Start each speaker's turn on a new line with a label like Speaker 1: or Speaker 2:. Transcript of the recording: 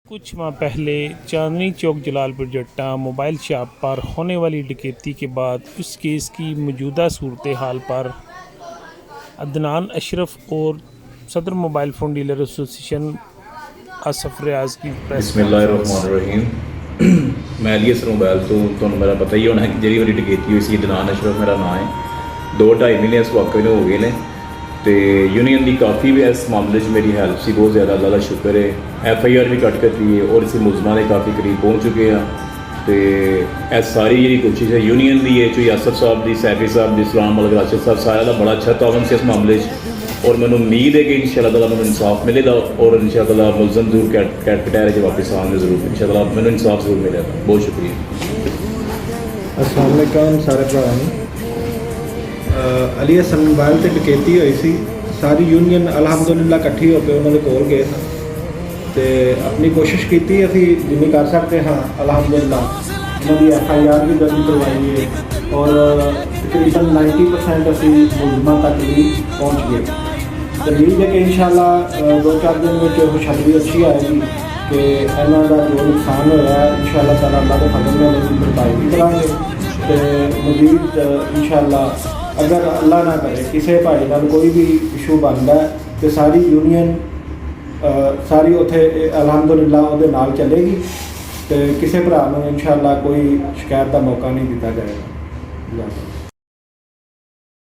Speaker 1: कुछ माह पहले चांदनी चौक जलालपुर जट्टा मोबाइल शॉप पर होने वाली डकैती के बाद उस केस की मौजूदा सूरत हाल पर अदनान अशरफ और सदर mobile phone dealer association Asif Riaz की प्रेस
Speaker 2: बिस्मिल्लाहिर्रहमानिर्रहीम। मैं एलियस मोबाइल तो मेरा पता ही होना है कि जी वाली डकैती हुई सी अदनान अशरफ मेरा नाम है। 2-2.5 महीने इस वाक़े में हो गए ने तो यूनियन की काफ़ी भी इस मामले मेरी हेल्प सी बहुत ज़्यादा, अल्लाह का शुक्र है। FIR भी कट कर दी है और इसी मुलजमान के काफ़ी करीब पहुँच चुके हैं। तो यह सारी जी कोशिश है यूनियन की है, चो आसफ साहब की, सैफी साहब की, सलाम मलिक राशिद साहब सारा का बड़ा अच्छा तावन से इस मामले और मैं उम्मीद है कि इंशाअल्लाह ताला मैंने इंसाफ मिलेगा और इंशाअल्लाह ताला मुलजम जरूर कैट कटहरे वापस आएंगे ज़रूर, इंशाअल्लाह मैंने इंसाफ जरूर मिलेगा। बहुत शुक्रिया।
Speaker 3: अस्सलाम वालेकुम सारे भरावां। अलियस मोबाइल से डकैती हुई सी, सारी यूनियन अलहमदुलिल्लाह इकट्ठी होकर उन्होंने कोल गए तो अपनी कोशिश की असी जिन्नी कर सकते हाँ। अलहमदुलिल्लाह उन्होंने FIR भी दर्ज करवाई है और तकरीबन 90% असी मुलजमान तक भी पहुँच गए। तो उम्मीद है कि इंशाअल्लाह 2-4 दिन में खुशखबरी अच्छी आएगी कि इन्हों का जो नुकसान होया इंशाअल्लाह ताला अल्लाह के फजल में इसकी भरपाई भी करांगे। तो मजीद इंशाअल्लाह अगर अल्लाह ना करे किसी भाई नाल कोई भी इशू बनता है तो सारी यूनियन सारी उत्थे अलहमदुलिल्लाह उहदे नाल चलेगी तो किसी भरा नूं इंशाअल्लाह कोई शिकायत का मौका नहीं दिता जाएगा।